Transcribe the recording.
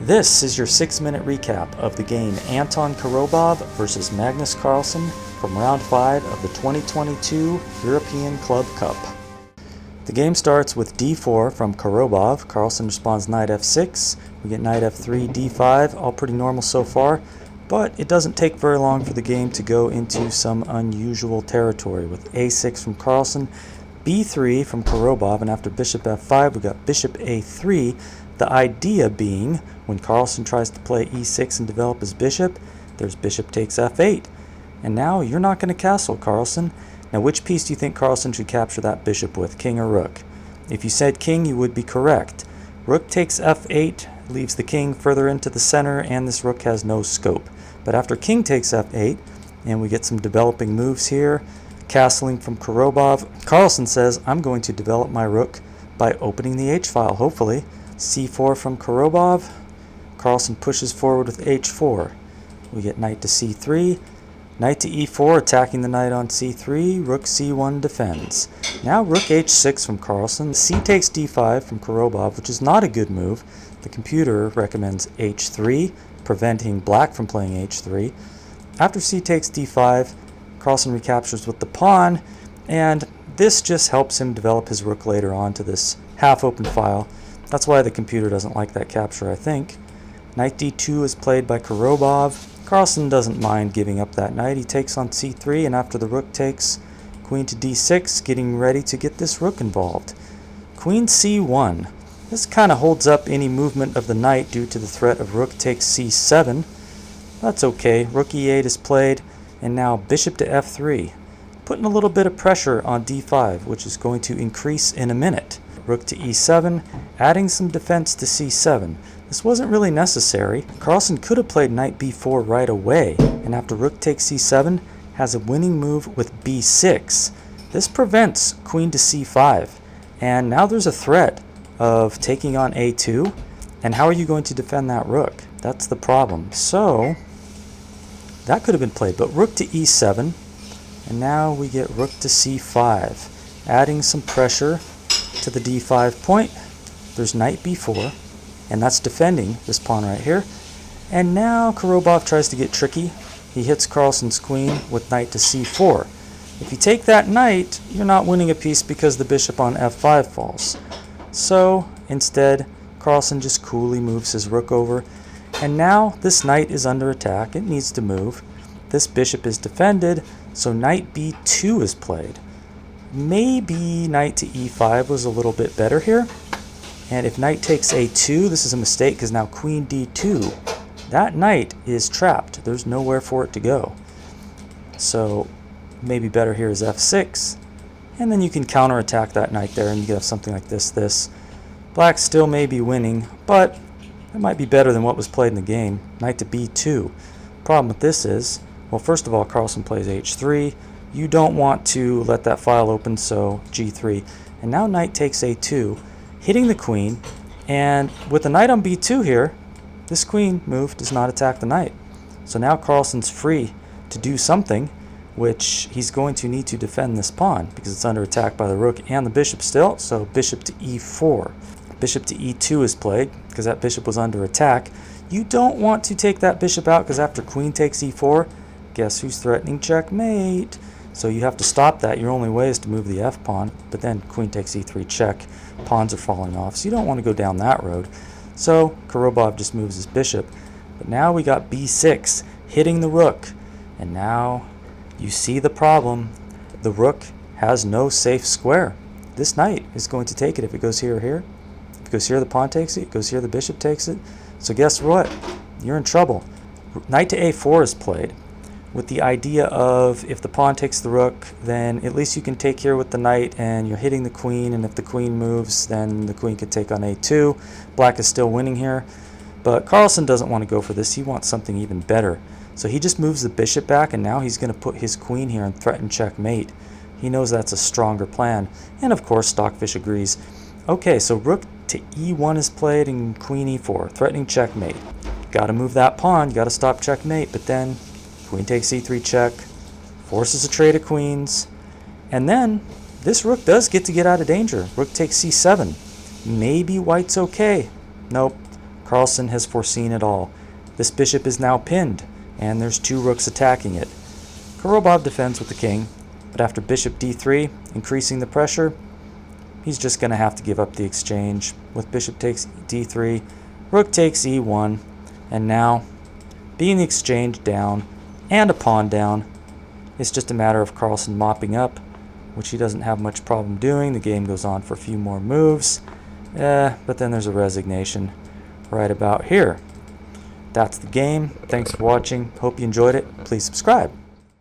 This is your 6-minute recap of the game Anton Korobov versus Magnus Carlsen from round 5 of the 2022 European Club Cup. The game starts with d4 from Korobov. Carlsen responds knight f6. We get knight f3, d5, all pretty normal so far, but it doesn't take very long for the game to go into some unusual territory with a6 from Carlsen, b3 from Korobov, and after bishop f5 we got bishop a3. The idea being, when Carlsen tries to play e6 and develop his bishop, there's bishop takes f8. And now you're not going to castle, Carlsen. Now which piece do you think Carlsen should capture that bishop with, king or rook? If you said king, you would be correct. Rook takes f8, leaves the king further into the center, and this rook has no scope. But after king takes f8, and we get some developing moves here, castling from Korobov, Carlsen says, I'm going to develop my rook by opening the h-file, hopefully. c4 from Korobov. Carlsen pushes forward with h4. We get knight to c3. Knight to e4, attacking the knight on c3. Rook c1 defends. Now rook h6 from Carlsen. C takes d5 from Korobov, which is not a good move. The computer recommends h3, preventing black from playing h3. After c takes d5, Carlsen recaptures with the pawn, and this just helps him develop his rook later on to this half-open file. That's why the computer doesn't like that capture, I think. Knight d2 is played by Korobov. Carlsen doesn't mind giving up that knight. He takes on c3, and after the rook takes, queen to d6, getting ready to get this rook involved. Queen c1. This kind of holds up any movement of the knight due to the threat of rook takes c7. That's okay. Rook e8 is played, and now bishop to f3. Putting a little bit of pressure on d5, which is going to increase in a minute. Rook to e7, adding some defense to c7. This wasn't really necessary. Carlsen could have played knight b4 right away, and after rook takes c7, has a winning move with b6. This prevents queen to c5, and now there's a threat of taking on a2, and how are you going to defend that rook? That's the problem. So, that could have been played, but rook to e7, and now we get rook to c5, adding some pressure to the d5 point. There's knight b4, and that's defending this pawn right here. And now Korobov tries to get tricky. He hits Carlsen's queen with knight to c4. If you take that knight, you're not winning a piece because the bishop on f5 falls. So instead, Carlsen just coolly moves his rook over, and now this knight is under attack. It needs to move. This bishop is defended, so knight b2 is played. Maybe knight to e5 was a little bit better here. And if knight takes a2, this is a mistake because now queen d2. That knight is trapped. There's nowhere for it to go. So maybe better here is f6. And then you can counterattack that knight there and you can have something like this. Black still may be winning, but it might be better than what was played in the game. Knight to b2. Problem with this is, well, first of all, Carlsen plays h3. You don't want to let that file open, so g3. And now knight takes a2, hitting the queen, and with the knight on b2 here, this queen move does not attack the knight. So now Carlsen's free to do something, which he's going to need to defend this pawn because it's under attack by the rook and the bishop still, so bishop to e4. Bishop to e2 is played because that bishop was under attack. You don't want to take that bishop out because after queen takes e4, guess who's threatening checkmate? So you have to stop that. Your only way is to move the f-pawn, but then queen takes e3 check. Pawns are falling off, so you don't want to go down that road. So Korobov just moves his bishop. But now we got b6, hitting the rook. And now you see the problem. The rook has no safe square. This knight is going to take it if it goes here or here. If it goes here, the pawn takes it. If it goes here, the bishop takes it. So guess what? You're in trouble. Knight to a4 is played, with the idea of if the pawn takes the rook, then at least you can take here with the knight and you're hitting the queen, and if the queen moves, then the queen could take on a2. Black is still winning here, but Carlsen doesn't want to go for this. He wants something even better. So he just moves the bishop back, and now he's going to put his queen here and threaten checkmate. He knows that's a stronger plan, and of course Stockfish agrees. Okay, so rook to e1 is played and queen e4, threatening checkmate. Got to move that pawn, got to stop checkmate, but then queen takes e3 check, forces a trade of queens, and then this rook does get out of danger. Rook takes c7. Maybe white's okay. Nope. Carlsen has foreseen it all. This bishop is now pinned, and there's 2 rooks attacking it. Korobov defends with the king, but after bishop d3, increasing the pressure, he's just going to have to give up the exchange. With bishop takes d3, rook takes e1, and now, being the exchange down and a pawn down, it's just a matter of Carlsen mopping up, which he doesn't have much problem doing. The game goes on for a few more moves, but then there's a resignation right about here. That's the game. Thanks for watching. Hope you enjoyed it. Please subscribe.